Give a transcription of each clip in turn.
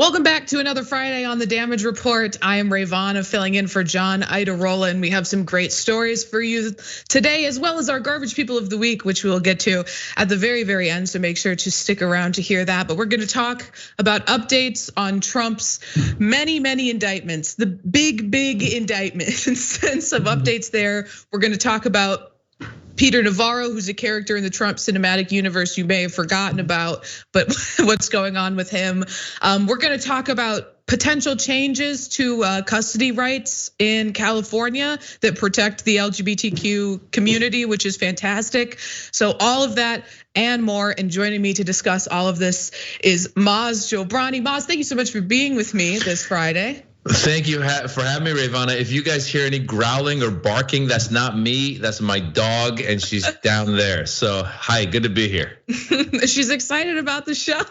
Welcome back to another Friday on the Damage Report. I am Rayyvana filling in for John Idarola, and we have some great stories for you today, as well as our garbage people of the week, which we'll get to at the very, very end. So make sure to stick around to hear that. But we're going to talk about updates on Trump's many, many indictments, the big indictment and sense of updates there. We're going to talk about Peter Navarro, who's a character in the Trump cinematic universe you may have forgotten about, but what's going on with him. We're gonna talk about potential changes to custody rights in California that protect the LGBTQ community, which is fantastic. So all of that and more, and joining me to discuss all of this is Maz Jobrani. Maz, thank you so much for being with me this Friday. Thank you for having me, Rayyvana. If you guys hear any growling or barking, that's not me, that's my dog, and she's down there. So, hi, good to be here. She's excited about the show.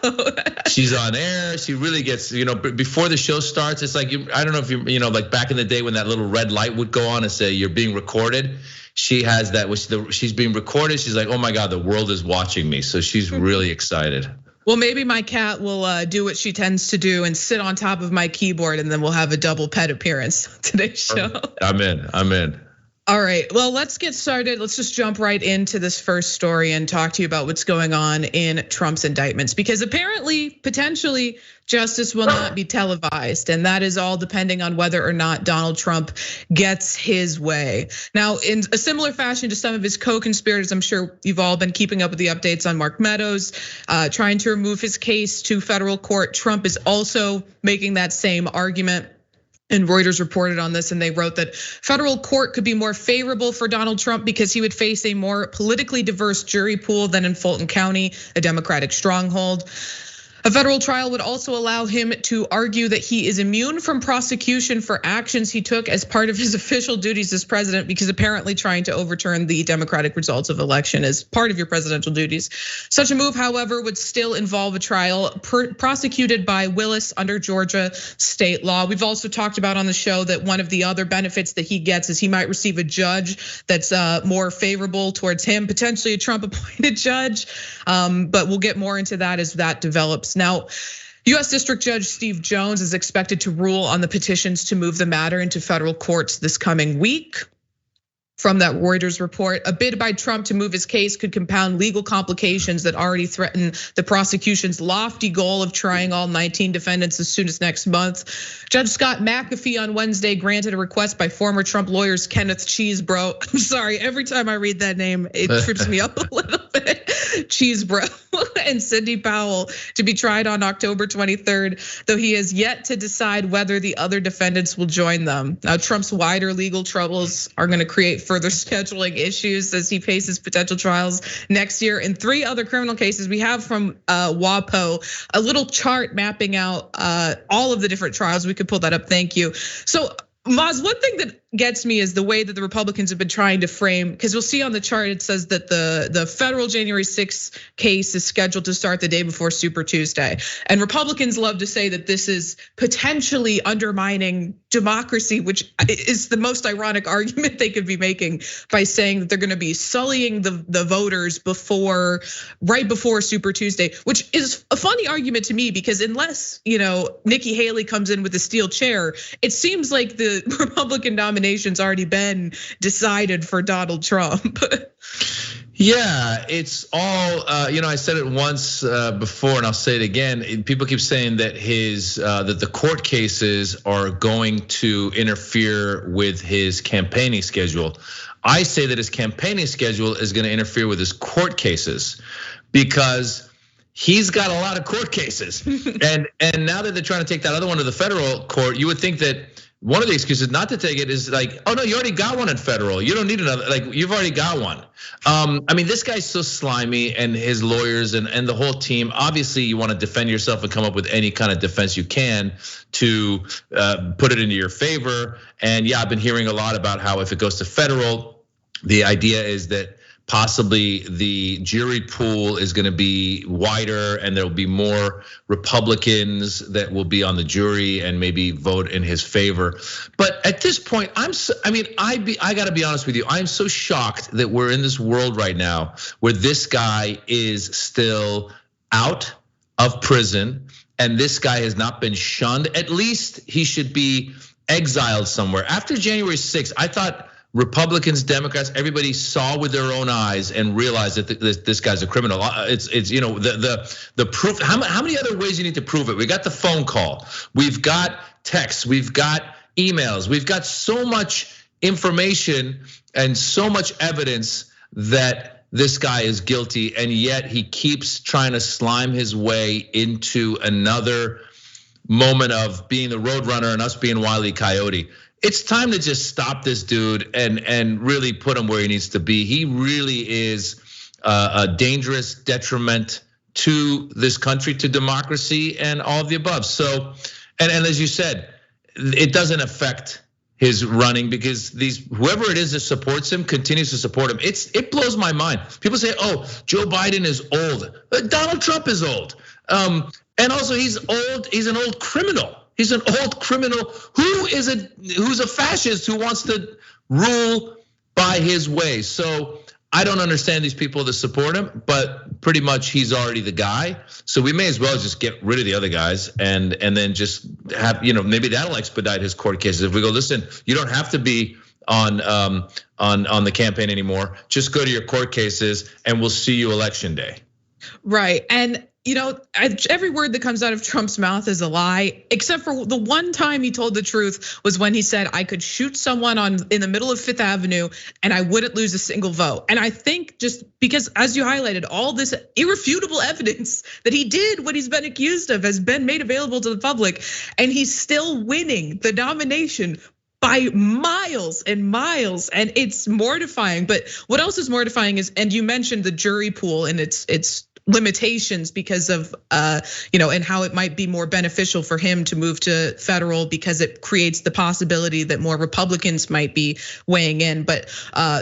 She's on air. She really gets, before the show starts, it's like, I don't know if like back in the day when that little red light would go on and say you're being recorded. She has that, she's being recorded. She's like, oh my God, the world is watching me. So she's really excited. Well, maybe my cat will do what she tends to do and sit on top of my keyboard, and then we'll have a double pet appearance on today's show. I'm in. All right, well, let's get started. Let's just jump right into this first story and talk to you about what's going on in Trump's indictments, because apparently, potentially, justice will not be televised, and that is all depending on whether or not Donald Trump gets his way. Now, in a similar fashion to some of his co-conspirators, I'm sure you've all been keeping up with the updates on Mark Meadows, trying to remove his case to federal court. Trump is also making that same argument. And Reuters reported on this, and they wrote that federal court could be more favorable for Donald Trump because he would face a more politically diverse jury pool than in Fulton County, a Democratic stronghold. A federal trial would also allow him to argue that he is immune from prosecution for actions he took as part of his official duties as president, because apparently trying to overturn the Democratic results of election is part of your presidential duties. Such a move, however, would still involve a trial prosecuted by Willis under Georgia state law. We've also talked about on the show that one of the other benefits that he gets is he might receive a judge that's more favorable towards him, potentially a Trump appointed judge. But we'll get more into that as that develops. Now, US District Judge Steve Jones is expected to rule on the petitions to move the matter into federal courts this coming week. From that Reuters report, a bid by Trump to move his case could compound legal complications that already threaten the prosecution's lofty goal of trying all 19 defendants as soon as next month. Judge Scott McAfee on Wednesday granted a request by former Trump lawyers Kenneth Chesebro. I'm sorry, every time I read that name, it trips me up a little bit. Chesebro and Sidney Powell to be tried on October 23rd, though he has yet to decide whether the other defendants will join them. Now, Trump's wider legal troubles are going to create further scheduling issues as he faces potential trials next year. In 3 other criminal cases, we have from WAPO a little chart mapping out all of the different trials. We could pull that up, thank you. So Maz, one thing that gets me is the way that the Republicans have been trying to frame, because we'll see on the chart, it says that the federal January 6th case is scheduled to start the day before Super Tuesday. And Republicans love to say that this is potentially undermining democracy, which is the most ironic argument they could be making by saying that they're gonna be sullying the voters right before Super Tuesday, which is a funny argument to me, because unless Nikki Haley comes in with a steel chair, it seems like the Republican nomination's already been decided for Donald Trump. Yeah, it's all, I said it once before and I'll say it again. People keep saying that that the court cases are going to interfere with his campaigning schedule. I say that his campaigning schedule is going to interfere with his court cases, because he's got a lot of court cases. And now that they're trying to take that other one to the federal court, you would think that one of the excuses not to take it is like, oh no, you already got one in federal. You don't need another, like you've already got one. I mean, this guy's so slimy, and his lawyers and the whole team. Obviously, you want to defend yourself and come up with any kind of defense you can to put it into your favor. And yeah, I've been hearing a lot about how if it goes to federal, the idea is that possibly the jury pool is going to be wider, and there will be more Republicans that will be on the jury and maybe vote in his favor. But at this point, I got to be honest with you. I'm so shocked that we're in this world right now where this guy is still out of prison and this guy has not been shunned, at least he should be exiled somewhere. After January 6th, I thought Republicans, Democrats, everybody saw with their own eyes and realized that this guy's a criminal. It's the proof. How many other ways you need to prove it? We got the phone call, we've got texts, we've got emails, we've got so much information and so much evidence that this guy is guilty, and yet he keeps trying to slime his way into another moment of being the roadrunner and us being Wile E. Coyote. It's time to just stop this dude and really put him where he needs to be. He really is a dangerous detriment to this country, to democracy, and all of the above. So, and as you said, it doesn't affect his running because whoever it is that supports him continues to support him. It blows my mind. People say, "Oh, Joe Biden is old. Donald Trump is old." And also he's old. He's an old criminal. He's an old criminal who's a fascist who wants to rule by his way. So I don't understand these people that support him, but pretty much he's already the guy. So we may as well just get rid of the other guys and then just have, maybe that'll expedite his court cases. If we go, listen, you don't have to be on the campaign anymore. Just go to your court cases and we'll see you election day. Right, and every word that comes out of Trump's mouth is a lie, except for the one time he told the truth was when he said, I could shoot someone in the middle of Fifth Avenue and I wouldn't lose a single vote. And I think just because, as you highlighted, all this irrefutable evidence that he did what he's been accused of has been made available to the public, and he's still winning the nomination by miles and miles, and it's mortifying. But what else is mortifying is, and you mentioned the jury pool and its limitations because of and how it might be more beneficial for him to move to federal because it creates the possibility that more Republicans might be weighing in. But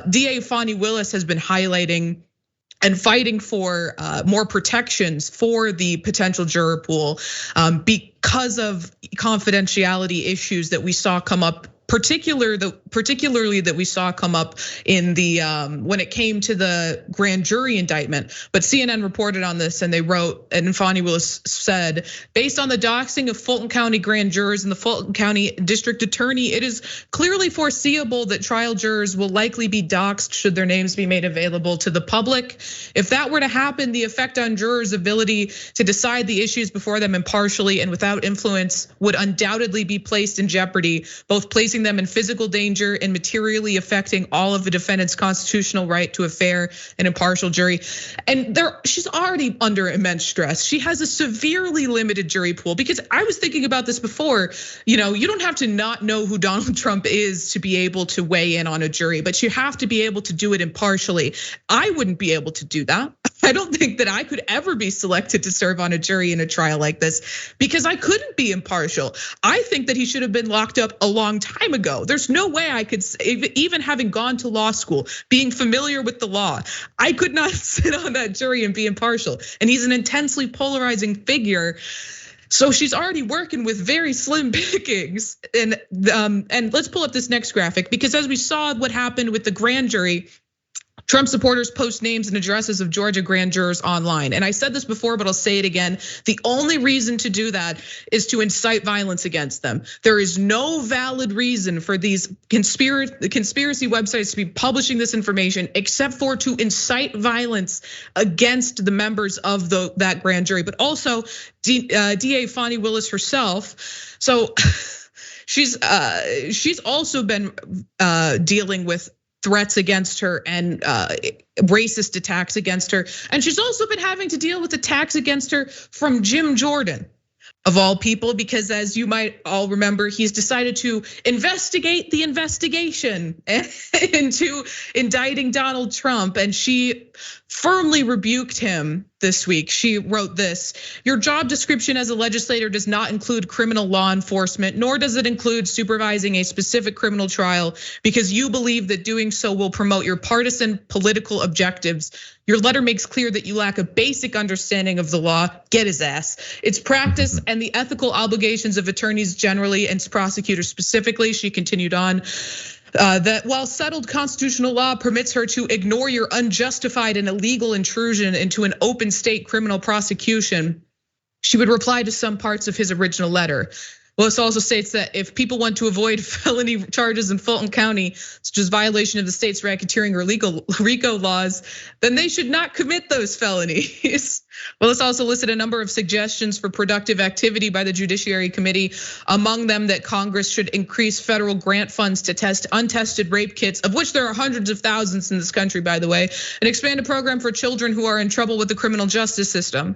DA Fani Willis has been highlighting and fighting for more protections for the potential juror pool because of confidentiality issues that we saw come up, particularly that we saw come up in the when it came to the grand jury indictment. But CNN reported on this and they wrote, and Fani Willis said, based on the doxing of Fulton County grand jurors and the Fulton County district attorney, it is clearly foreseeable that trial jurors will likely be doxed should their names be made available to the public. If that were to happen, the effect on jurors' ability to decide the issues before them impartially and without influence would undoubtedly be placed in jeopardy, both placing them in physical danger and materially affecting all of the defendant's constitutional right to a fair and impartial jury. And she's already under immense stress. She has a severely limited jury pool, because I was thinking about this before. You don't have to not know who Donald Trump is to be able to weigh in on a jury, but you have to be able to do it impartially. I wouldn't be able to do that. I don't think that I could ever be selected to serve on a jury in a trial like this because I couldn't be impartial. I think that he should have been locked up a long time ago. There's no way I could, even having gone to law school, being familiar with the law, I could not sit on that jury and be impartial. And he's an intensely polarizing figure. So she's already working with very slim pickings. And let's pull up this next graphic, because as we saw what happened with the grand jury, Trump supporters post names and addresses of Georgia grand jurors online. And I said this before, but I'll say it again. The only reason to do that is to incite violence against them. There is no valid reason for these conspiracy websites to be publishing this information except for to incite violence against the members of that grand jury, but also DA Fani Willis herself. So she's also been dealing with threats against her and racist attacks against her. And she's also been having to deal with attacks against her from Jim Jordan, of all people, because as you might all remember, he's decided to investigate the investigation into indicting Donald Trump. And she firmly rebuked him this week. She wrote this: your job description as a legislator does not include criminal law enforcement, nor does it include supervising a specific criminal trial because you believe that doing so will promote your partisan political objectives. Your letter makes clear that you lack a basic understanding of the law. Get his ass. Its practice and the ethical obligations of attorneys generally and prosecutors specifically. She continued on. That while settled constitutional law permits her to ignore your unjustified and illegal intrusion into an open state criminal prosecution, she would reply to some parts of his original letter. Willis also states that if people want to avoid felony charges in Fulton County, such as violation of the state's racketeering or RICO laws, then they should not commit those felonies. Willis also listed a number of suggestions for productive activity by the Judiciary Committee, among them that Congress should increase federal grant funds to test untested rape kits, of which there are hundreds of thousands in this country, by the way, and expand a program for children who are in trouble with the criminal justice system.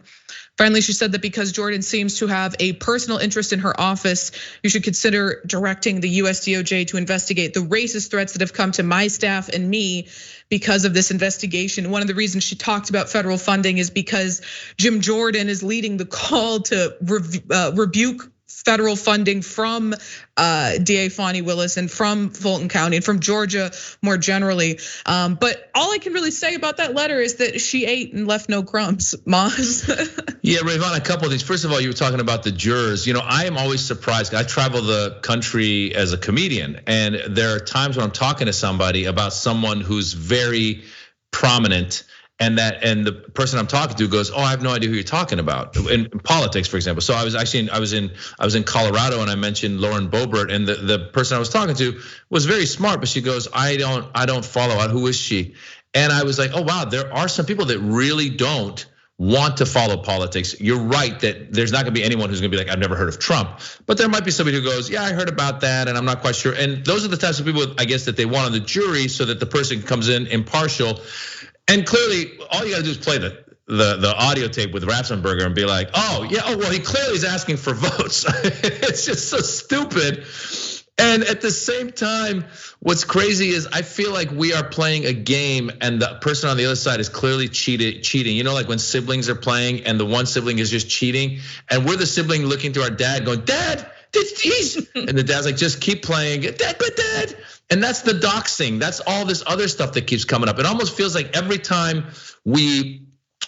Finally, she said that because Jordan seems to have a personal interest in her office, you should consider directing the US DOJ to investigate the racist threats that have come to my staff and me because of this investigation. One of the reasons she talked about federal funding is because Jim Jordan is leading the call to rebuke federal funding from DA Fani Willis and from Fulton County and from Georgia more generally. But all I can really say about that letter is that she ate and left no crumbs, Maz. Yeah, Rayyvana, a couple of things. First of all, you were talking about the jurors. I am always surprised. I travel the country as a comedian, and there are times when I'm talking to somebody about someone who's very prominent, and the person I'm talking to goes, "Oh, I have no idea who you're talking about." In politics, for example. So I was in Colorado, and I mentioned Lauren Boebert, and the person I was talking to was very smart, but she goes, "I don't follow out. Who is she?" And I was like, "Oh wow, there are some people that really don't want to follow politics." You're right that there's not gonna be anyone who's gonna be like, "I've never heard of Trump," but there might be somebody who goes, "Yeah, I heard about that, and I'm not quite sure." And those are the types of people, I guess, that they want on the jury, so that the person comes in impartial. And clearly, all you gotta do is play the audio tape with Ratzenberger and be like, "Oh yeah, well he clearly is asking for votes." It's just so stupid. And at the same time, what's crazy is I feel like we are playing a game, and the person on the other side is clearly cheating. Like when siblings are playing, and the one sibling is just cheating, and we're the sibling looking to our dad, going, "Dad, and the dad's like, just keep playing, Dad, but Dad." And that's the doxing. That's all this other stuff that keeps coming up. It almost feels like every time we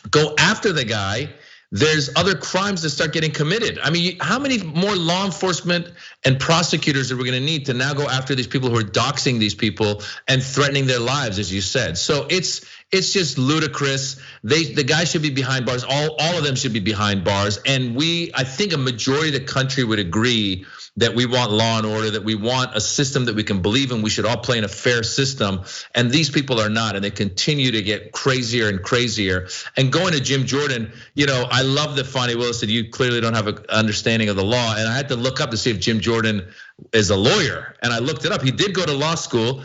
go after the guy, there's other crimes that start getting committed. I mean, how many more law enforcement and prosecutors are we gonna need to now go after these people who are doxing these people and threatening their lives, as you said? So it's just ludicrous. The guy should be behind bars. All of them should be behind bars. And I think a majority of the country would agree that we want law and order, that we want a system that we can believe in. We should all play in a fair system. And these people are not, and they continue to get crazier and crazier. And going to Jim Jordan, I love that Fani Willis said you clearly don't have an understanding of the law. And I had to look up to see if Jim Jordan is a lawyer. And I looked it up. He did go to law school,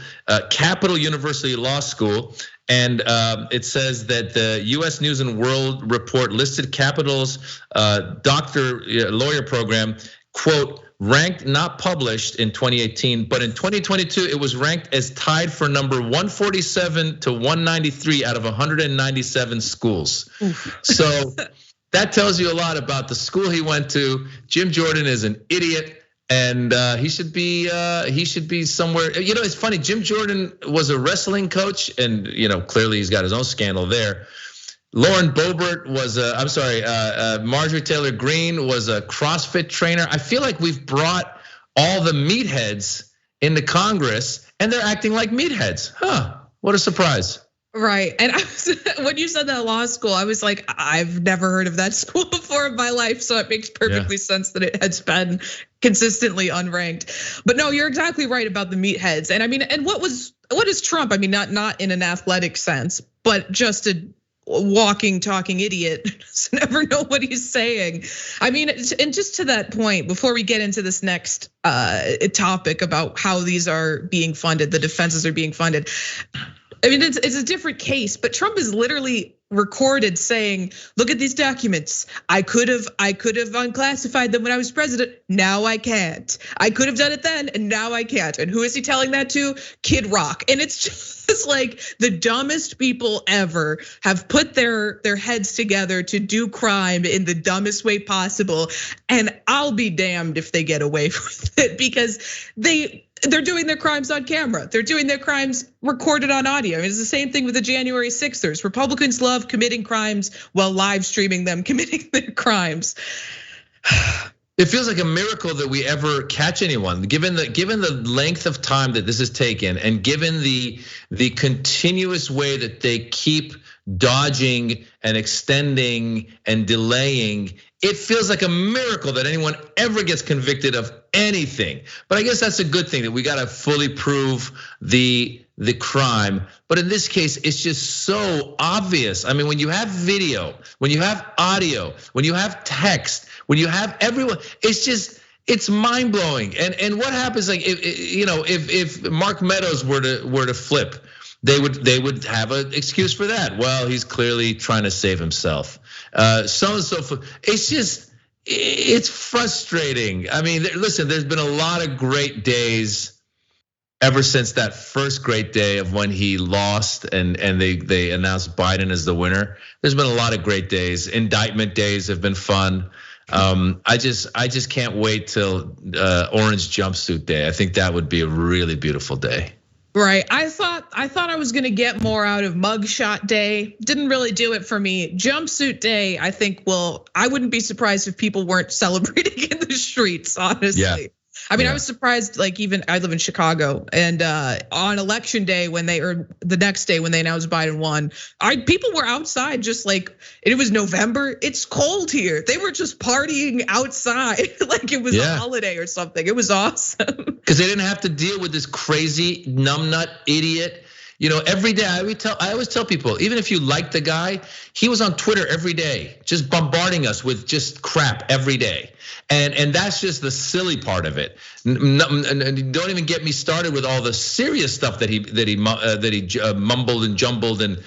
Capital University Law School. And it says that the US News and World Report listed Capital's lawyer program, quote, ranked not published in 2018, but in 2022, it was ranked as tied for number 147 to 193 out of 197 schools. So that tells you a lot about the school he went to. Jim Jordan is an idiot. And he should be somewhere. It's funny. Jim Jordan was a wrestling coach, and clearly he's got his own scandal there. Lauren Boebert was Marjorie Taylor Greene was a CrossFit trainer. I feel like we've brought all the meatheads into Congress, and they're acting like meatheads. Huh? What a surprise. Right, and when you said that law school, I was like, I've never heard of that school before in my life, so it makes perfectly sense that it has been consistently unranked. But no, you're exactly right about the meatheads. And I mean, and what is Trump? I mean, not in an athletic sense, but just a walking, talking idiot. So never know what he's saying. I mean, and just to that point, before we get into this next topic about how these are being funded, the defenses are being funded. I mean, it's a different case, but Trump is literally recorded saying, "Look at these documents. I could have unclassified them when I was president. Now I can't. I could have done it then, and now I can't." And who is he telling that to? Kid Rock. And it's just like the dumbest people ever have put their heads together to do crime in the dumbest way possible. And I'll be damned if they get away with it, because they're doing their crimes on camera. They're doing their crimes recorded on audio. I mean, it's the same thing with the January 6ers. Republicans love committing crimes while live streaming them committing their crimes. It feels like a miracle that we ever catch anyone, given the length of time that this has taken, and given the continuous way that they keep dodging and extending and delaying it feels like a miracle that anyone ever gets convicted of anything. But I guess that's a good thing, that we gotta fully prove the crime. But in this case, it's just so obvious. I mean, when you have video, when you have audio, when you have text, when you have everyone, it's mind blowing. And what happens, like, if Mark Meadows were to flip, they would have an excuse for that. Well, he's clearly trying to save himself. So and so forth. It's frustrating. I mean, listen, there's been a lot of great days ever since that first great day of when he lost and they announced Biden as the winner. There's been a lot of great days. Indictment days have been fun. I just can't wait till Orange Jumpsuit Day. I think that would be a really beautiful day. Right. I thought I was gonna get more out of Mugshot Day. Didn't really do it for me. Jumpsuit Day, I think I wouldn't be surprised if people weren't celebrating in the streets, honestly. Yeah. I mean, I was surprised, like, even I live in Chicago, and on election day the next day when they announced Biden won, people were outside just like, it was November, it's cold here. They were just partying outside like it was a holiday or something. It was awesome. Because they didn't have to deal with this crazy numbnut idiot. Every day I always tell people, even if you like the guy, he was on Twitter every day, just bombarding us with just crap every day. And that's just the silly part of it. And don't even get me started with all the serious stuff that he mumbled and jumbled and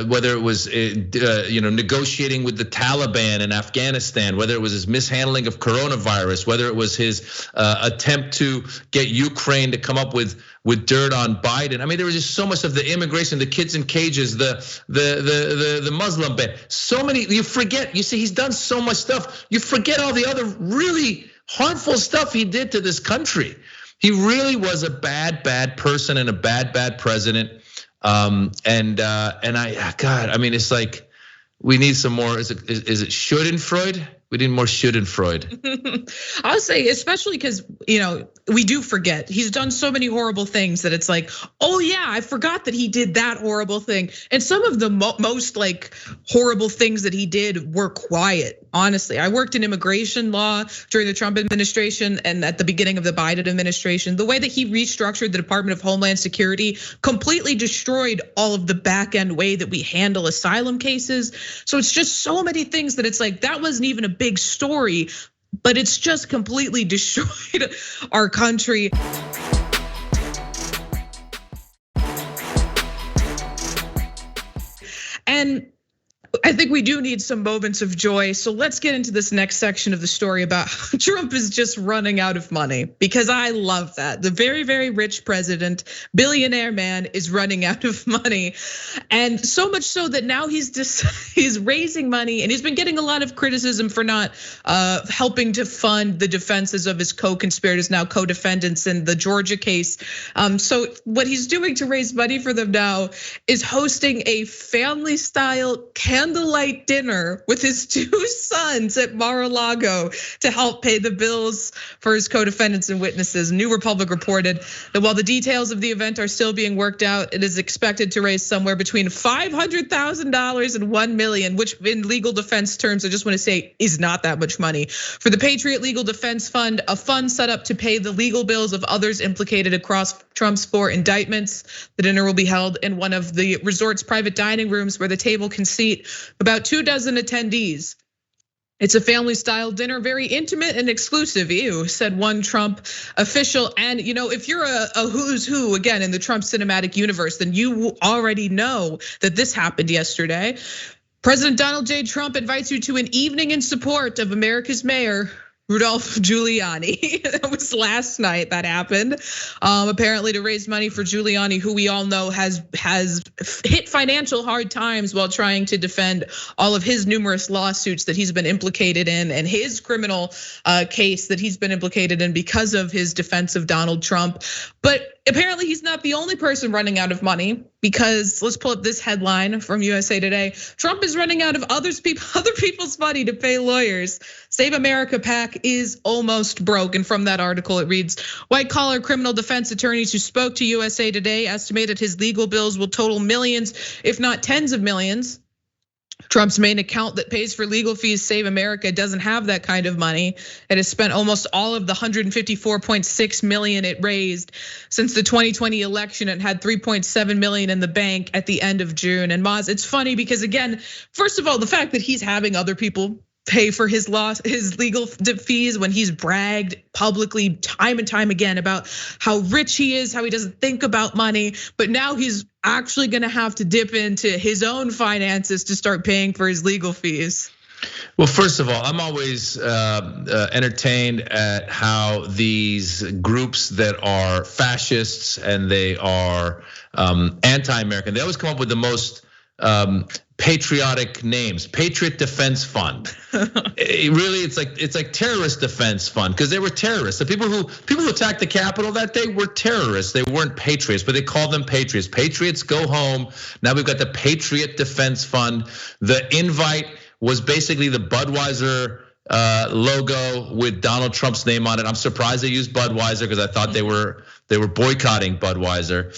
whether it was negotiating with the Taliban in Afghanistan, whether it was his mishandling of coronavirus, whether it was his attempt to get Ukraine to come up with dirt on Biden. I mean, there was just so much of the immigration, the kids in cages, the Muslim ban. So many, you forget. You see, he's done so much stuff. You forget all the other really harmful stuff he did to this country. He really was a bad person and a bad president. God, I mean, it's like we need some more. Is it Schadenfreude? We need more Schadenfreude. I'll say, especially because, we do forget. He's done so many horrible things that it's like, oh yeah, I forgot that he did that horrible thing. And some of the most like horrible things that he did were quiet. Honestly, I worked in immigration law during the Trump administration and at the beginning of the Biden administration. The way that he restructured the Department of Homeland Security completely destroyed all of the back end way that we handle asylum cases. So it's just so many things that it's like, that wasn't even a big story, but it's just completely destroyed our country. And I think we do need some moments of joy. So let's get into this next section of the story about how Trump is just running out of money, because I love that. The very, very rich president, billionaire man, is running out of money. And so much so that now he's raising money, and he's been getting a lot of criticism for not helping to fund the defenses of his co-conspirators, now co-defendants in the Georgia case. So what he's doing to raise money for them now is hosting a family-style candlelight dinner with his two sons at Mar-a-Lago to help pay the bills for his co-defendants and witnesses. New Republic reported that while the details of the event are still being worked out, it is expected to raise somewhere between $500,000 and $1 million, which in legal defense terms, I just want to say, is not that much money. For the Patriot Legal Defense Fund, a fund set up to pay the legal bills of others implicated across Trump's 4 indictments. The dinner will be held in one of the resort's private dining rooms where the table can seat about 24 attendees. It's a family style dinner, very intimate and exclusive, said one Trump official. And if you're a who's who, again, in the Trump cinematic universe, then you already know that this happened yesterday. President Donald J. Trump invites you to an evening in support of America's mayor, Rudolph Giuliani. That was last night that happened. Apparently to raise money for Giuliani, who we all know has hit financial hard times while trying to defend all of his numerous lawsuits that he's been implicated in, and his criminal case that he's been implicated in because of his defense of Donald Trump. But apparently he's not the only person running out of money, because let's pull up this headline from USA Today. Trump is running out of other people's money to pay lawyers. Save America PAC is almost broke. And from that article, it reads, white collar criminal defense attorneys who spoke to USA Today estimated his legal bills will total millions, if not tens of millions. Trump's main account that pays for legal fees, Save America, doesn't have that kind of money. It has spent almost all of the $154.6 million it raised since the 2020 election. It had 3.7 million in the bank at the end of June. And Maz, it's funny because again, first of all, the fact that he's having other people pay for his legal fees when he's bragged publicly time and time again about how rich he is, how he doesn't think about money, but now he's actually gonna have to dip into his own finances to start paying for his legal fees. Well, first of all, I'm always entertained at how these groups that are fascists and they are anti-American, they always come up with the most patriotic names. Patriot Defense Fund. It's like terrorist defense fund because they were terrorists. The people who attacked the Capitol that day were terrorists. They weren't patriots, but they called them patriots. Patriots go home. Now we've got the Patriot Defense Fund. The invite was basically the Budweiser logo with Donald Trump's name on it. I'm surprised they used Budweiser because I thought they were boycotting Budweiser.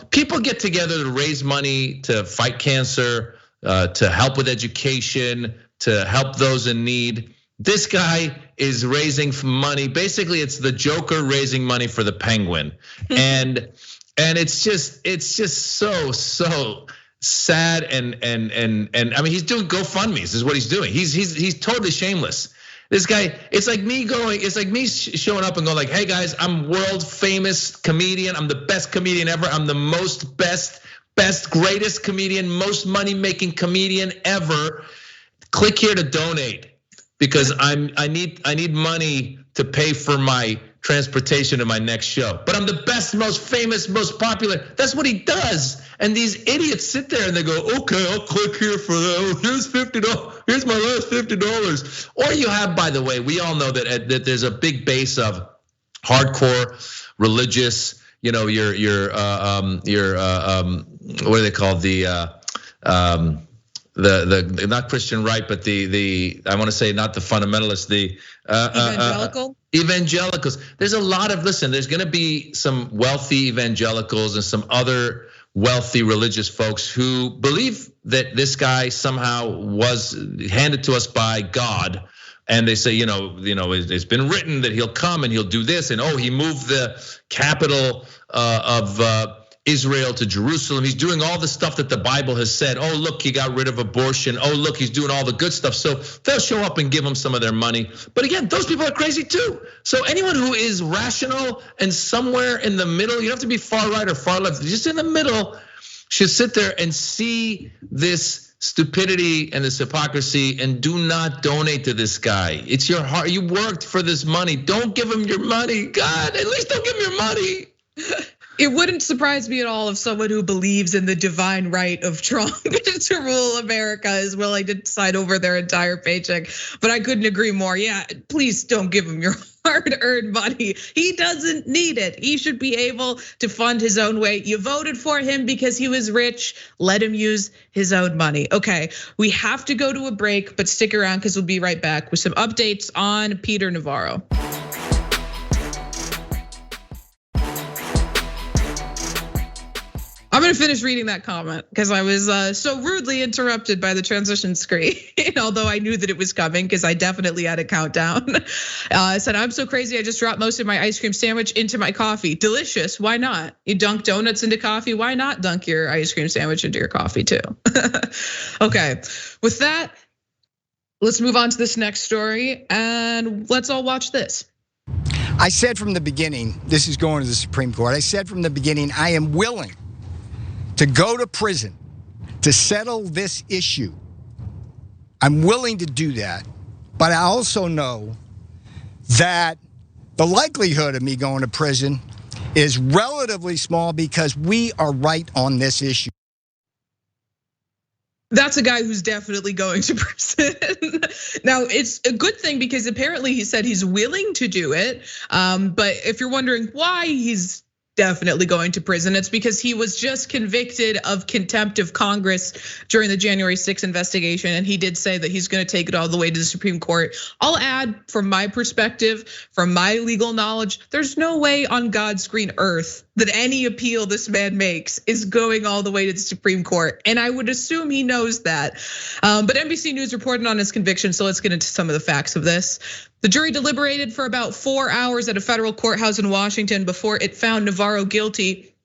People get together to raise money to fight cancer, to help with education, to help those in need. This guy is raising money. Basically, it's the Joker raising money for the Penguin, and it's just so sad and I mean he's doing GoFundMe's is what he's doing. He's totally shameless. This guy, it's like me showing up and going like, hey guys, I'm world famous comedian. I'm the best comedian ever. I'm the most best, greatest comedian, most money making comedian ever. Click here to donate because I need money to pay for my transportation to my next show. But I'm the best, most famous, most popular. That's what he does. And these idiots sit there and they go, okay, I'll click here for that. Oh, here's $50. Here's my last $50. Or you have, by the way, we all know that there's a big base of hardcore religious, your what are they called? The not Christian right, but the I want to say not the fundamentalists, the evangelicals. There's a lot of there's going to be some wealthy evangelicals and some other wealthy religious folks who believe that this guy somehow was handed to us by God. And they say, it's been written that he'll come and he'll do this. And he moved the capital of Israel to Jerusalem. He's doing all the stuff that the Bible has said. Oh, look, he got rid of abortion. Oh, look, he's doing all the good stuff. So they'll show up and give him some of their money. But again, those people are crazy too. So anyone who is rational and somewhere in the middle, you don't have to be far right or far left, just in the middle, should sit there and see this stupidity and this hypocrisy and do not donate to this guy. It's your heart. You worked for this money. Don't give him your money. God, at least don't give him your money. It wouldn't surprise me at all if someone who believes in the divine right of Trump to rule America is willing to sign over their entire paycheck. But I couldn't agree more. Yeah, please don't give him your hard-earned money. He doesn't need it. He should be able to fund his own way. You voted for him because he was rich. Let him use his own money. Okay, we have to go to a break, but stick around because we'll be right back with some updates on Peter Navarro. I'm gonna finish reading that comment because I was so rudely interrupted by the transition screen. Although I knew that it was coming because I definitely had a countdown. I said, I'm so crazy, I just dropped most of my ice cream sandwich into my coffee. Delicious, why not? You dunk donuts into coffee, why not dunk your ice cream sandwich into your coffee too? Okay, with that, let's move on to this next story and let's all watch this. I said from the beginning, this is going to the Supreme Court. I said from the beginning, I am willing to go to prison to settle this issue. I'm willing to do that, but I also know that the likelihood of me going to prison is relatively small because we are right on this issue. That's a guy who's definitely going to prison. Now, it's a good thing because apparently he said he's willing to do it. But if you're wondering why he's definitely going to prison. It's because he was just convicted of contempt of Congress during the January 6th investigation. And he did say that he's gonna take it all the way to the Supreme Court. I'll add, from my perspective, from my legal knowledge, there's no way on God's green earth that any appeal this man makes is going all the way to the Supreme Court. And I would assume he knows that. But NBC News reported on his conviction, so let's get into some of the facts of this. The jury deliberated for about 4 hours at a federal courthouse in Washington before it found Navarro guilty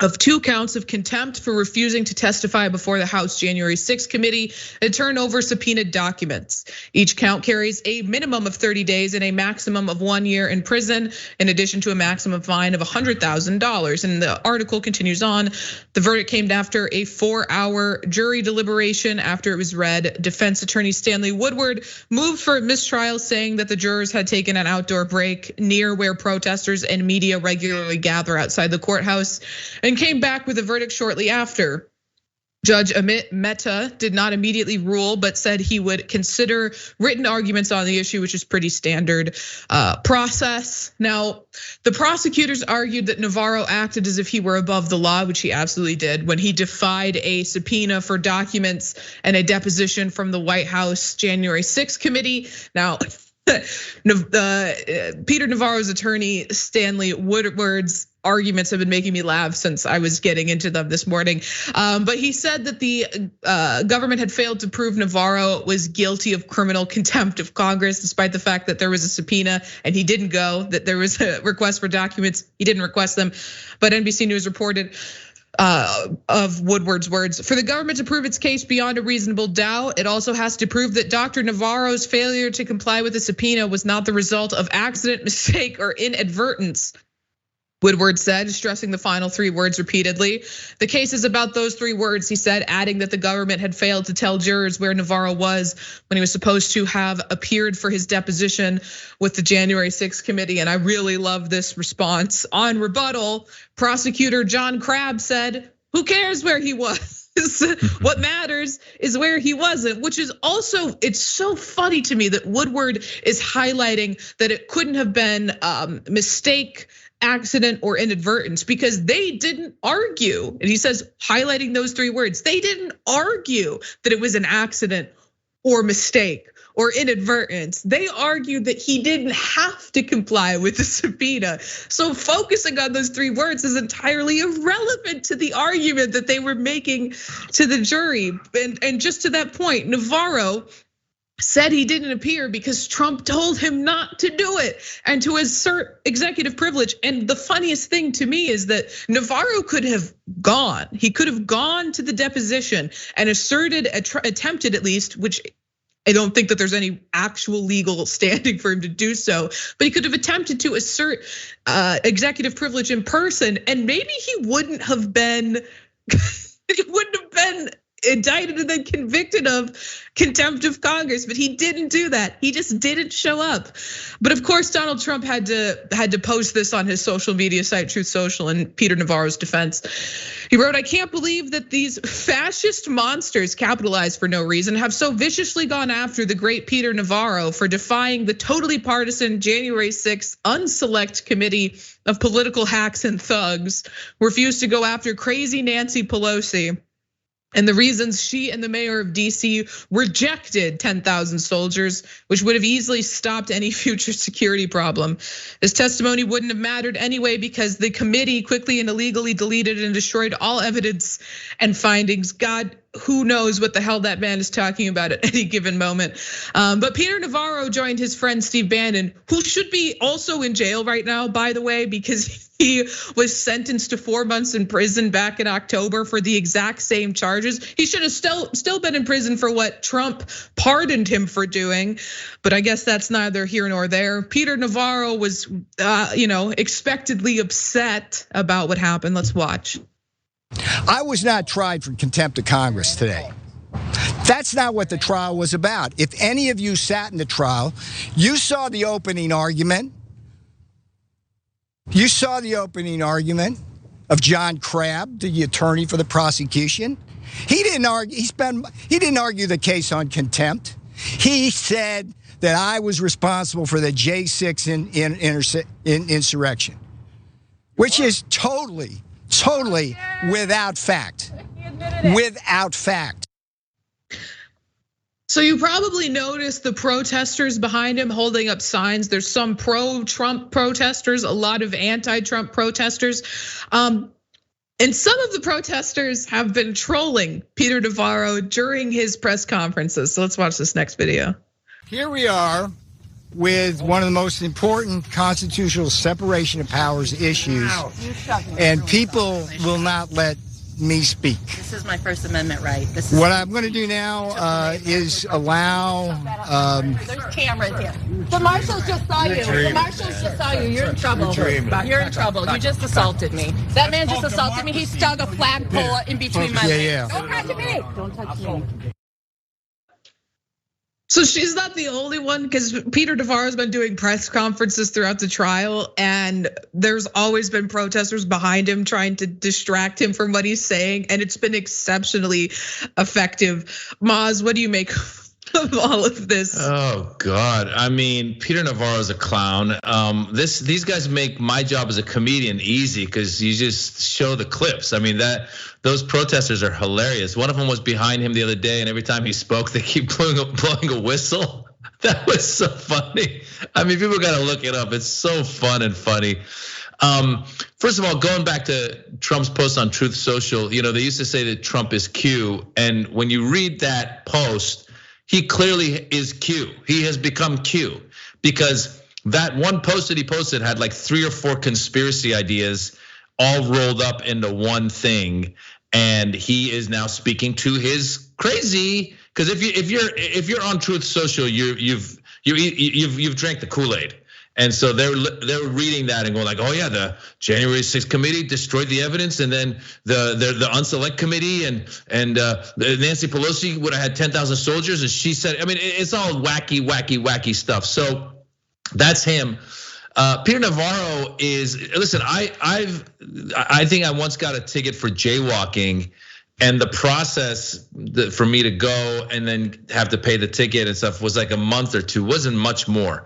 of 2 counts of contempt for refusing to testify before the House January 6th committee and turn over subpoenaed documents. Each count carries a minimum of 30 days and a maximum of 1 year in prison, in addition to a maximum fine of $100,000. And the article continues on. The verdict came after a 4-hour jury deliberation. After it was read, defense attorney Stanley Woodward moved for a mistrial, saying that the jurors had taken an outdoor break near where protesters and media regularly gather outside the courthouse, and came back with a verdict shortly after. Judge Amit Mehta did not immediately rule, but said he would consider written arguments on the issue, which is pretty standard process. Now, the prosecutors argued that Navarro acted as if he were above the law, which he absolutely did, when he defied a subpoena for documents and a deposition from the White House January 6th committee. Now, Peter Navarro's attorney, Stanley Woodward's arguments have been making me laugh since I was getting into them this morning. But he said that the government had failed to prove Navarro was guilty of criminal contempt of Congress, despite the fact that there was a subpoena and he didn't go, that there was a request for documents, he didn't request them. But NBC News reported of Woodward's words, for the government to prove its case beyond a reasonable doubt, it also has to prove that Dr. Navarro's failure to comply with the subpoena was not the result of accident, mistake, or inadvertence. Woodward said, stressing the final 3 words repeatedly. The case is about those 3 words, he said, adding that the government had failed to tell jurors where Navarro was when he was supposed to have appeared for his deposition with the January 6th committee. And I really love this response. On rebuttal, prosecutor John Crabb said, who cares where he was? What matters is where he wasn't, which is also, it's so funny to me that Woodward is highlighting that it couldn't have been mistake, accident, or inadvertence, because they didn't argue. And he says, highlighting those 3 words, they didn't argue that it was an accident or mistake or inadvertence. They argued that he didn't have to comply with the subpoena. So focusing on those 3 words is entirely irrelevant to the argument that they were making to the jury. And just to that point, Navarro said he didn't appear because Trump told him not to do it and to assert executive privilege. And the funniest thing to me is that Navarro could have gone. He could have gone to the deposition and attempted at least, which I don't think that there's any actual legal standing for him to do so, but he could have attempted to assert executive privilege in person, and maybe he wouldn't have been indicted and then convicted of contempt of Congress, but he didn't do that. He just didn't show up. But of course, Donald Trump had to post this on his social media site, Truth Social, in Peter Navarro's defense. He wrote, I can't believe that these fascist monsters, capitalized for no reason, have so viciously gone after the great Peter Navarro for defying the totally partisan January 6th unselect committee of political hacks and thugs, refused to go after crazy Nancy Pelosi, and the reasons she and the mayor of DC rejected 10,000 soldiers, which would have easily stopped any future security problem. This testimony wouldn't have mattered anyway because the committee quickly and illegally deleted and destroyed all evidence and findings. God, who knows what the hell that man is talking about at any given moment. But Peter Navarro joined his friend Steve Bannon, who should be also in jail right now, by the way, because he was sentenced to 4 months in prison back in October for the exact same charges. He should have still been in prison for what Trump pardoned him for doing, but I guess that's neither here nor there. Peter Navarro was, expectedly upset about what happened. Let's watch. I was not tried for contempt of Congress today. That's not what the trial was about. If any of you sat in the trial, you saw the opening argument. You saw the opening argument of John Crabb, the attorney for the prosecution. He didn't argue. He didn't argue the case on contempt. He said that I was responsible for the J6 insurrection. which is totally without fact. Without fact. So you probably noticed the protesters behind him holding up signs. There's some pro-Trump protesters, a lot of anti-Trump protesters. And some of the protesters have been trolling Peter Navarro during his press conferences. So let's watch this next video. Here we are with one of the most important constitutional separation of powers issues, and people will not let me speak. This is my First Amendment right. What I'm going to do now is allow. There's cameras here. The marshals just saw you. The marshals just saw you. You're in trouble. You're in trouble. You just assaulted me. That man just assaulted me. He stuck a flagpole in between my legs. Yeah. Don't touch me. Don't touch me. So she's not the only one, because Peter Navarro's been doing press conferences throughout the trial, and there's always been protesters behind him trying to distract him from what he's saying, and it's been exceptionally effective. Maz, what do you make of all of this? Oh God, I mean, Peter Navarro's a clown. These guys make my job as a comedian easy because you just show the clips. I mean, those protesters are hilarious. One of them was behind him the other day, and every time he spoke, they keep blowing a whistle. That was so funny. I mean, people got to look it up. It's so fun and funny. First of all, going back to Trump's post on Truth Social, they used to say that Trump is Q, and when you read that post, he clearly is Q. He has become Q, because that one post that he posted had like 3 or 4 conspiracy ideas all rolled up into one thing, and he is now speaking to his crazy. Because if you're on Truth Social, you've drank the Kool-Aid. And so they're reading that and going like, oh yeah, the January 6th committee destroyed the evidence, and then the unselect committee and Nancy Pelosi would have had 10,000 soldiers, and she said, I mean, it's all wacky stuff. So that's him. Peter Navarro is, listen, I think I once got a ticket for jaywalking, and the process for me to go and then have to pay the ticket and stuff was like a month or two, wasn't much more.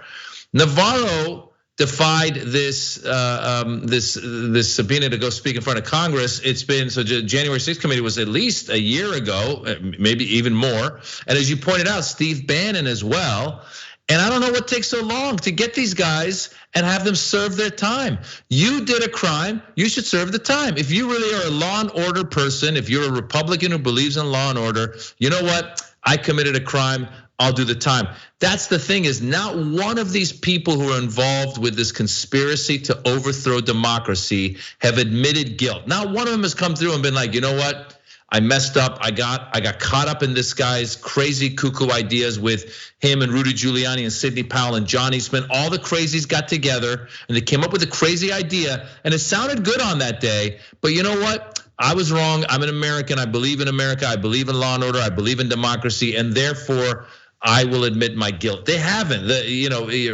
Navarro defied this subpoena to go speak in front of Congress. It's been, so January 6th committee was at least a year ago, maybe even more. And as you pointed out, Steve Bannon as well. And I don't know what takes so long to get these guys and have them serve their time. You did a crime, you should serve the time. If you really are a law and order person, if you're a Republican who believes in law and order, you know what? I committed a crime, I'll do the time. That's the thing, is not one of these people who are involved with this conspiracy to overthrow democracy have admitted guilt. Not one of them has come through and been like, you know what? I messed up. I got caught up in this guy's crazy cuckoo ideas with him and Rudy Giuliani and Sidney Powell and John Eastman. All the crazies got together and they came up with a crazy idea, and it sounded good on that day. But you know what? I was wrong. I'm an American. I believe in America. I believe in law and order. I believe in democracy, and therefore I will admit my guilt. They haven't.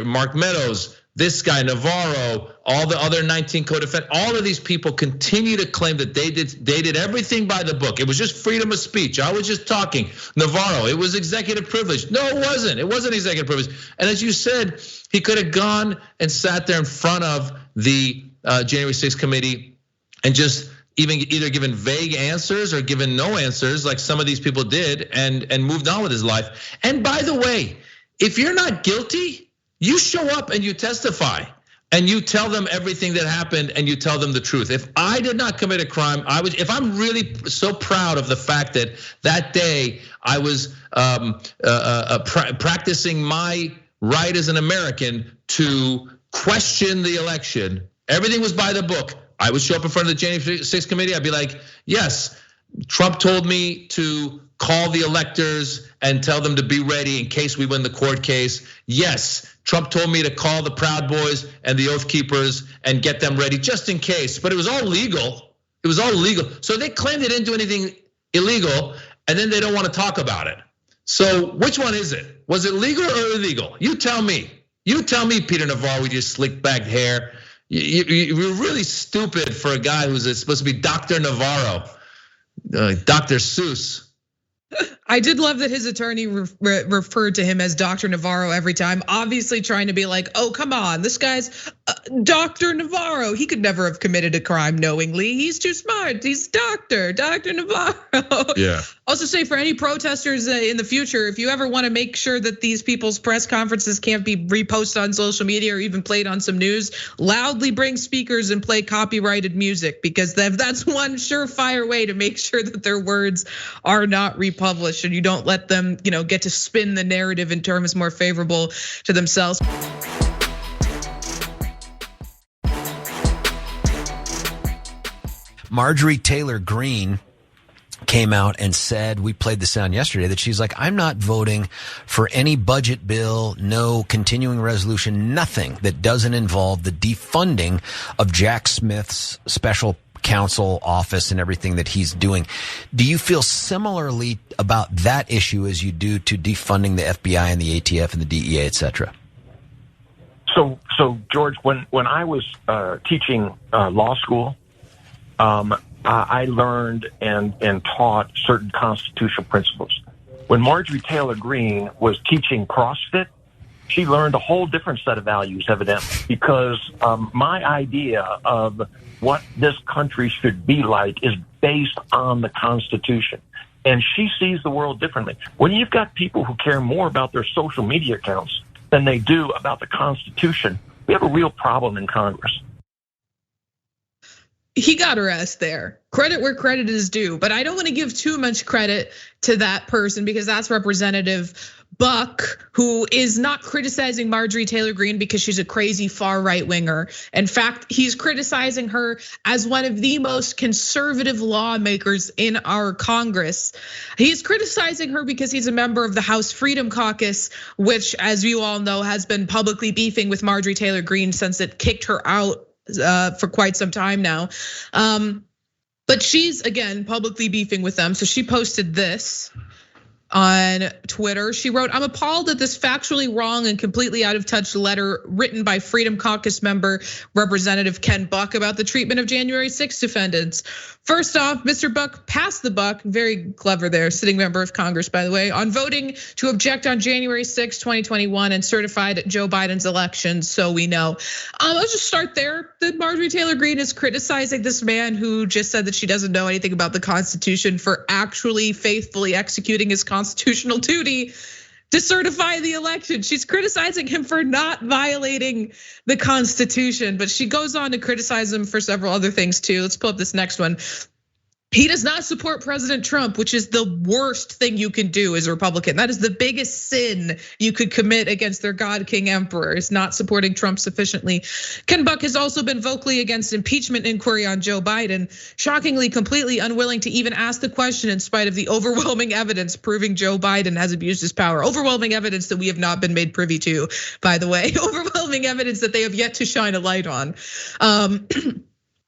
Mark Meadows, this guy Navarro, all the other 19 co-defendants, all of these people continue to claim that they did everything by the book. It was just freedom of speech. I was just talking. Navarro, it was executive privilege. No, it wasn't. It wasn't executive privilege. And as you said, he could have gone and sat there in front of the January 6th committee and just either given vague answers or given no answers, like some of these people did, and moved on with his life. And by the way, if you're not guilty, you show up and you testify and you tell them everything that happened and you tell them the truth. If I did not commit a crime, if I'm really so proud of the fact that day I was practicing my right as an American to question the election, everything was by the book, I would show up in front of the January 6th committee. I'd be like, yes, Trump told me to call the electors and tell them to be ready in case we win the court case. Yes, Trump told me to call the Proud Boys and the Oath Keepers and get them ready just in case. But it was all legal. It was all legal. So they claimed they didn't do anything illegal, and then they don't want to talk about it. So which one is it? Was it legal or illegal? You tell me. You tell me, Peter Navarro, with your slick back hair. You're really stupid for a guy who's supposed to be Dr. Navarro, Dr. Seuss. I did love that his attorney referred to him as Dr. Navarro every time, obviously trying to be like, oh, come on, this guy's Dr. Navarro. He could never have committed a crime knowingly. He's too smart. He's Dr. Navarro. Yeah. Also say for any protesters in the future, if you ever want to make sure that these people's press conferences can't be reposted on social media or even played on some news, loudly bring speakers and play copyrighted music, because that's one surefire way to make sure that their words are not republished and you don't let them, get to spin the narrative in terms more favorable to themselves. Marjorie Taylor Greene came out and said, we played the sound yesterday, that she's like, I'm not voting for any budget bill, no continuing resolution, nothing that doesn't involve the defunding of Jack Smith's special counsel office and everything that he's doing. Do you feel similarly about that issue as you do to defunding the FBI and the ATF and the DEA, et cetera? So George, when I was teaching law school, I learned and taught certain constitutional principles. When Marjorie Taylor Greene was teaching CrossFit, she learned a whole different set of values, evidently, because my idea of what this country should be like is based on the Constitution. And she sees the world differently. When you've got people who care more about their social media accounts than they do about the Constitution, we have a real problem in Congress. He got her ass there. Credit where credit is due, but I don't want to give too much credit to that person because that's Representative Buck, who is not criticizing Marjorie Taylor Greene because she's a crazy far right winger. In fact, he's criticizing her as one of the most conservative lawmakers in our Congress. He's criticizing her because he's a member of the House Freedom Caucus, which, as you all know, has been publicly beefing with Marjorie Taylor Greene since it kicked her out for quite some time now. But she's, again, publicly beefing with them. So she posted this on Twitter. She wrote, I'm appalled at this factually wrong and completely out of touch letter written by Freedom Caucus member Representative Ken Buck about the treatment of January 6th defendants. First off, Mr. Buck passed the buck, very clever there, sitting member of Congress, by the way, on voting to object on January 6, 2021 and certified Joe Biden's election, so we know. Let's just start there. That Marjorie Taylor Greene is criticizing this man who just said that she doesn't know anything about the Constitution for actually faithfully executing his constitutional duty to certify the election. She's criticizing him for not violating the Constitution, but she goes on to criticize him for several other things too. Let's pull up this next one. He does not support President Trump, which is the worst thing you can do as a Republican. That is the biggest sin you could commit against their God King Emperor, is not supporting Trump sufficiently. Ken Buck has also been vocally against impeachment inquiry on Joe Biden, shockingly completely unwilling to even ask the question in spite of the overwhelming evidence proving Joe Biden has abused his power. Overwhelming evidence that we have not been made privy to, by the way. Overwhelming evidence that they have yet to shine a light on.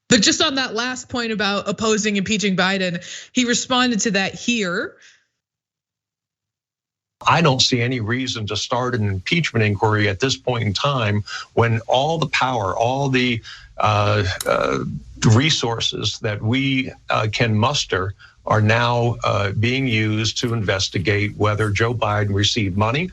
But just on that last point about opposing impeaching Biden, he responded to that here. I don't see any reason to start an impeachment inquiry at this point in time when all the power, all the resources that we can muster are now being used to investigate whether Joe Biden received money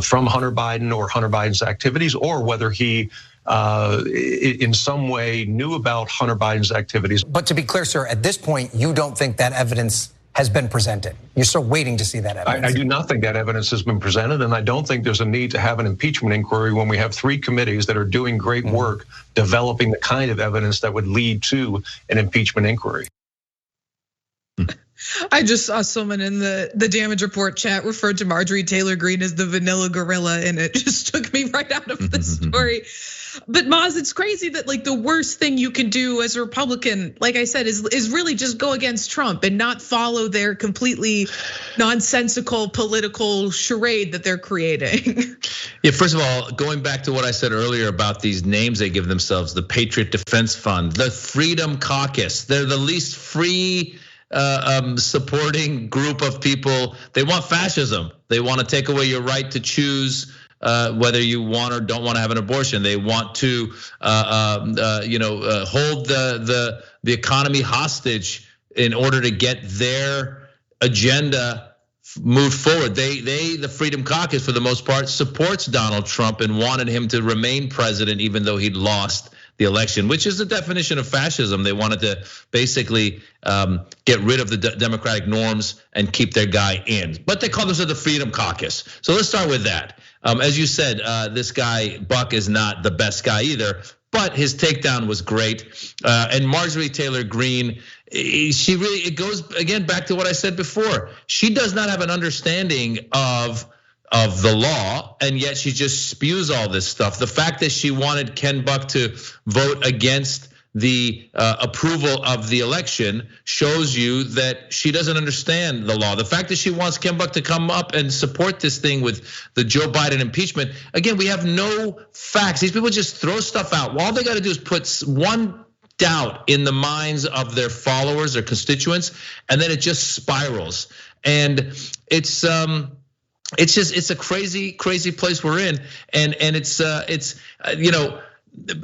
from Hunter Biden or Hunter Biden's activities, or whether he in some way knew about Hunter Biden's activities. But to be clear, sir, at this point, you don't think that evidence has been presented. You're still waiting to see that evidence. I do not think that evidence has been presented, and I don't think there's a need to have an impeachment inquiry when we have three committees that are doing great work developing the kind of evidence that would lead to an impeachment inquiry. I just saw someone in the damage report chat referred to Marjorie Taylor Greene as the vanilla gorilla, and it just took me right out of the story. But Maz, it's crazy that like the worst thing you can do as a Republican, like I said, is really just go against Trump and not follow their completely nonsensical political charade that they're creating. Yeah, first of all, going back to what I said earlier about these names they give themselves, the Patriot Defense Fund, the Freedom Caucus, they're the least free supporting group of people. They want fascism. They want to take away your right to choose whether you want or don't want to have an abortion. They want to, hold the economy hostage in order to get their agenda moved forward. The Freedom Caucus, for the most part, supports Donald Trump and wanted him to remain president even though he'd lost the election, which is the definition of fascism. They wanted to basically get rid of the democratic norms and keep their guy in. But they call themselves the Freedom Caucus. So let's start with that. As you said, this guy, Buck, is not the best guy either, but his takedown was great. And Marjorie Taylor Greene, it goes again back to what I said before. She does not have an understanding of the law, and yet she just spews all this stuff. The fact that she wanted Ken Buck to vote against the approval of the election shows you that she doesn't understand the law. The fact that she wants Ken Buck to come up and support this thing with the Joe Biden impeachment, again, we have no facts. These people just throw stuff out. All they got to do is put one doubt in the minds of their followers, their constituents, and then it just spirals. And it's a crazy place we're in, and it's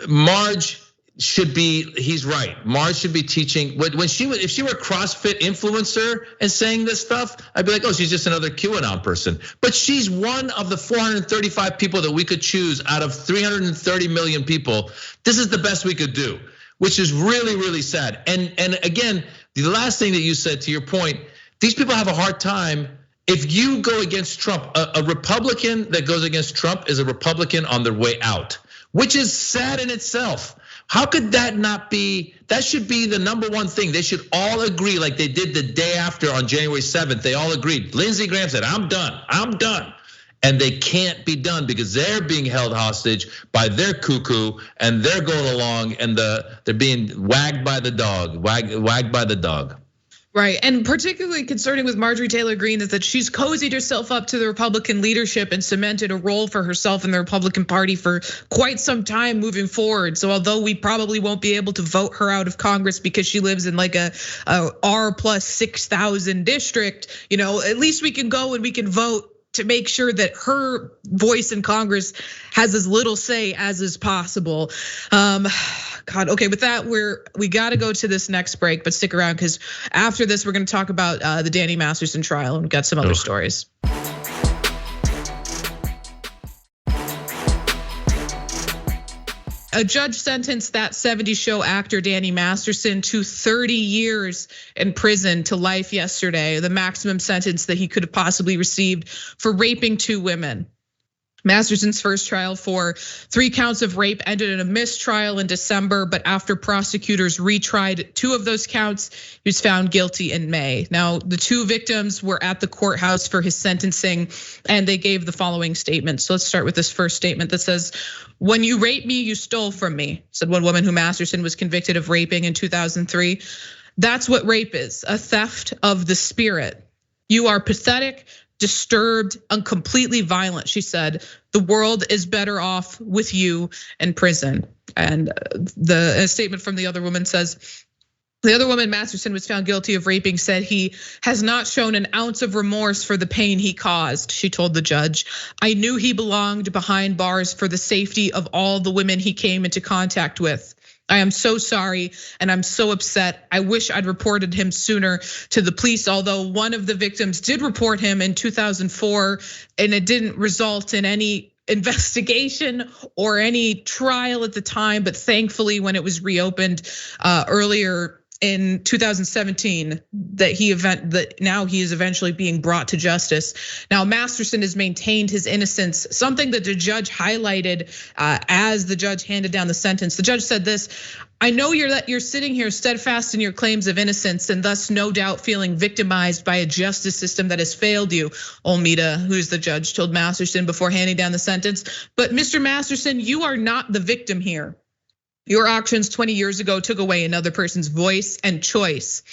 Marge should be, he's right. Marge should be teaching. If she were a CrossFit influencer and saying this stuff, I'd be like, oh, she's just another QAnon person. But she's one of the 435 people that we could choose out of 330 million people. This is the best we could do, which is really, really sad. And again, the last thing that you said, to your point, these people have a hard time. If you go against Trump, a Republican that goes against Trump is a Republican on their way out, which is sad in itself. How could that not be? That should be the number one thing. They should all agree, like they did the day after on January 7th. They all agreed. Lindsey Graham said, I'm done. And they can't be done because they're being held hostage by their cuckoo, and they're going along, and they're being wagged by the dog, wagged by the dog. Right, and particularly concerning with Marjorie Taylor Greene is that she's cozied herself up to the Republican leadership and cemented a role for herself in the Republican Party for quite some time moving forward. So although we probably won't be able to vote her out of Congress because she lives in like a R plus 6,000 district, at least we can go and we can vote to make sure that her voice in Congress has as little say as is possible. God, okay, with that, we got to go to this next break, but stick around because after this, we're going to talk about the Danny Masterson trial and we've got some other stories. A judge sentenced that 70s show actor Danny Masterson to 30 years in prison to life yesterday, the maximum sentence that he could have possibly received for raping 2 women. Masterson's first trial for 3 counts of rape ended in a mistrial in December, but after prosecutors retried 2 of those counts, he was found guilty in May. Now, the 2 victims were at the courthouse for his sentencing, and they gave the following statement. So let's start with this first statement that says, "When you raped me, you stole from me," said one woman who Masterson was convicted of raping in 2003. "That's what rape is, a theft of the spirit. You are pathetic, disturbed, and completely violent," she said. "The world is better off with you in prison." And the statement from the other woman says, the other woman Masterson was found guilty of raping said he has not shown an ounce of remorse for the pain he caused. She told the judge, "I knew he belonged behind bars for the safety of all the women he came into contact with. I am so sorry and I'm so upset. I wish I'd reported him sooner to the police, although one of the victims did report him in 2004 and it didn't result in any investigation or any trial at the time. But thankfully, when it was reopened earlier in 2017, that now he is eventually being brought to justice. Now, Masterson has maintained his innocence, something that the judge highlighted as the judge handed down the sentence. The judge said this, "I know you're sitting here steadfast in your claims of innocence and thus no doubt feeling victimized by a justice system that has failed you," Olmeda, who's the judge, told Masterson before handing down the sentence. "But Mr. Masterson, you are not the victim here. Your actions 20 years ago took away another person's voice and choice.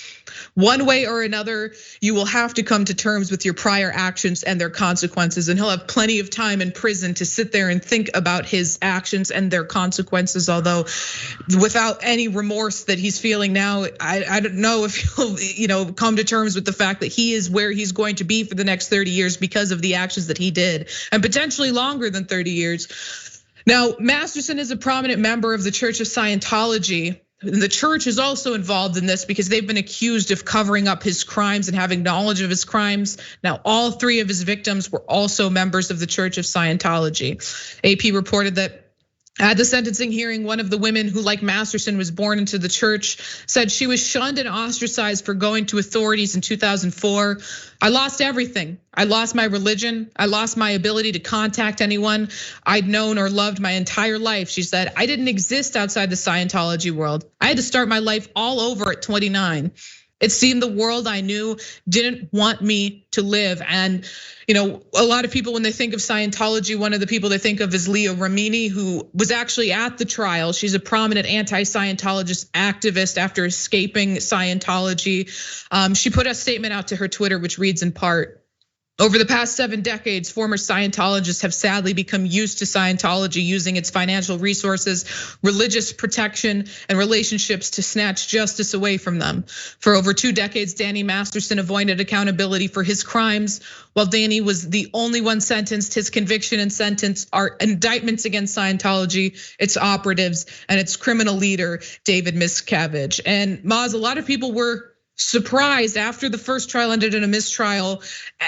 One way or another, you will have to come to terms with your prior actions and their consequences." And he'll have plenty of time in prison to sit there and think about his actions and their consequences. Although without any remorse that he's feeling now, I don't know if he'll come to terms with the fact that he is where he's going to be for the next 30 years because of the actions that he did, and potentially longer than 30 years. Now, Masterson is a prominent member of the Church of Scientology, the church is also involved in this because they've been accused of covering up his crimes and having knowledge of his crimes. Now, all 3 of his victims were also members of the Church of Scientology. AP reported that at the sentencing hearing, one of the women who, like Masterson, was born into the church said she was shunned and ostracized for going to authorities in 2004. I lost everything. I lost my religion. I lost my ability to contact anyone I'd known or loved my entire life. She said, I didn't exist outside the Scientology world. I had to start my life all over at 29. It seemed the world I knew didn't want me to live. And a lot of people, when they think of Scientology, one of the people they think of is Leah Remini, who was actually at the trial. She's a prominent anti-Scientologist activist after escaping Scientology. She put a statement out to her Twitter, which reads in part, over the past 7 decades, former Scientologists have sadly become used to Scientology using its financial resources, religious protection, and relationships to snatch justice away from them. For over 2 decades, Danny Masterson avoided accountability for his crimes. While Danny was the only one sentenced, his conviction and sentence are indictments against Scientology, its operatives, and its criminal leader, David Miscavige. And Maz, a lot of people were surprised after the first trial ended in a mistrial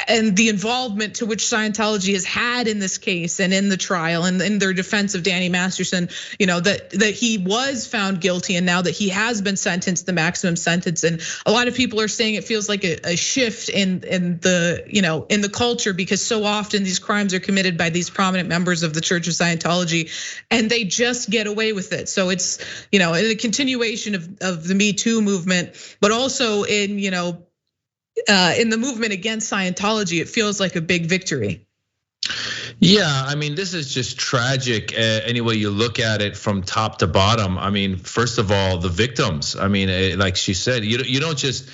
and the involvement to which Scientology has had in this case and in the trial and in their defense of Danny Masterson, that he was found guilty and now that he has been sentenced the maximum sentence. And a lot of people are saying it feels like a shift in the culture, because so often these crimes are committed by these prominent members of the Church of Scientology and they just get away with it. So it's, a continuation of the Me Too movement, but also in the movement against Scientology, it feels like a big victory. Yeah, I mean, this is just tragic any way you look at it from top to bottom. I mean, first of all, the victims. I mean, like she said, you don't just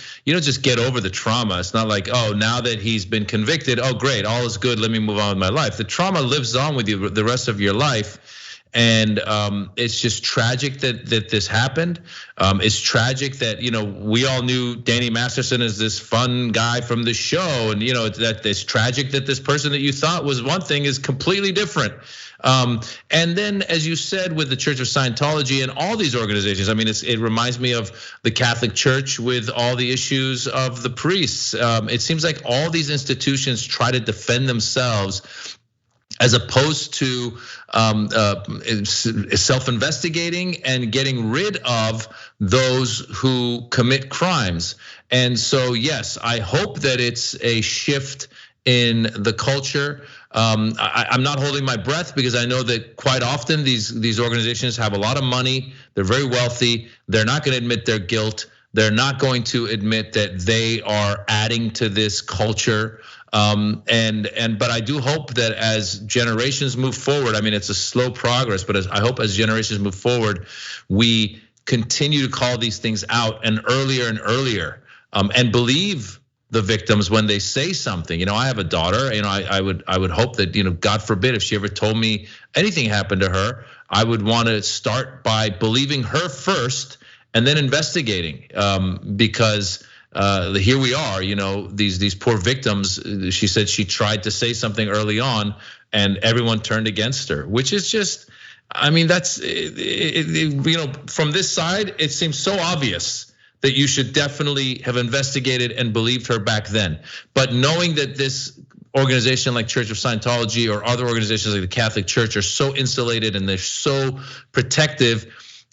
get over the trauma. It's not like, oh, now that he's been convicted, oh great, all is good, let me move on with my life. The trauma lives on with you the rest of your life. And it's just tragic that this happened. It's tragic that we all knew Danny Masterson as this fun guy from the show, and that it's tragic that this person that you thought was one thing is completely different. And then, as you said, with the Church of Scientology and all these organizations, I mean, it reminds me of the Catholic Church with all the issues of the priests. It seems like all these institutions try to defend themselves, as opposed to self-investigating and getting rid of those who commit crimes. And so, yes, I hope that it's a shift in the culture. I'm not holding my breath because I know that quite often these organizations have a lot of money. They're very wealthy. They're not going to admit their guilt. They're not going to admit that they are adding to this culture. But I do hope that as generations move forward, I mean, it's a slow progress, but I hope as generations move forward, we continue to call these things out and earlier, and believe the victims when they say something. I have a daughter, I would hope that, God forbid, if she ever told me anything happened to her, I would want to start by believing her first and then investigating, because here we are, these poor victims. She said she tried to say something early on and everyone turned against her, which is just, I mean, that's, from this side, it seems so obvious that you should definitely have investigated and believed her back then. But knowing that this organization like Church of Scientology or other organizations like the Catholic Church are so insulated and they're so protective,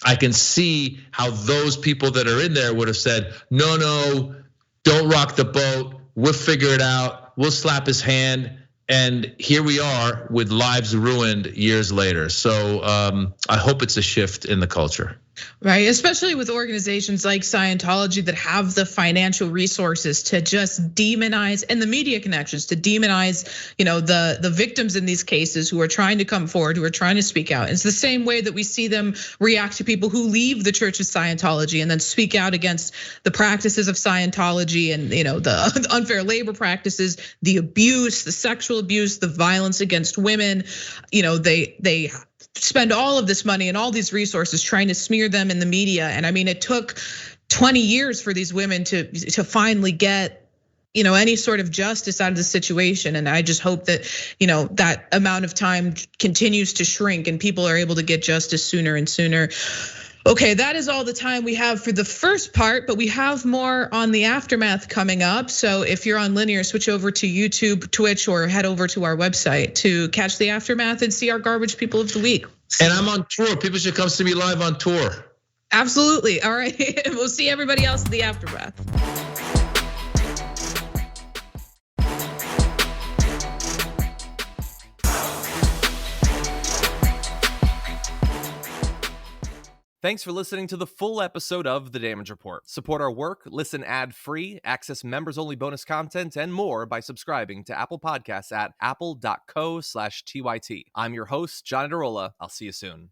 I can see how those people that are in there would have said, no, don't rock the boat. We'll figure it out. We'll slap his hand. And here we are with lives ruined years later. So I hope it's a shift in the culture. Right, especially with organizations like Scientology that have the financial resources to just demonize, and the media connections to demonize, the victims in these cases who are trying to come forward, who are trying to speak out. It's the same way that we see them react to people who leave the Church of Scientology and then speak out against the practices of Scientology and the unfair labor practices, the abuse, the sexual abuse, the violence against women. They spend all of this money and all these resources trying to smear them in the media. And I mean, it took 20 years for these women to finally get, any sort of justice out of the situation. And I just hope that, that amount of time continues to shrink and people are able to get justice sooner and sooner. Okay, that is all the time we have for the first part, but we have more on the aftermath coming up. So if you're on linear, switch over to YouTube, Twitch, or head over to our website to catch the aftermath and see our garbage people of the week. And I'm on tour. People should come see me live on tour. Absolutely. All right. We'll see everybody else in the aftermath. Thanks for listening to the full episode of The Damage Report. Support our work, listen ad-free, access members-only bonus content, and more by subscribing to Apple Podcasts at apple.co/TYT. I'm your host, John Adarola. I'll see you soon.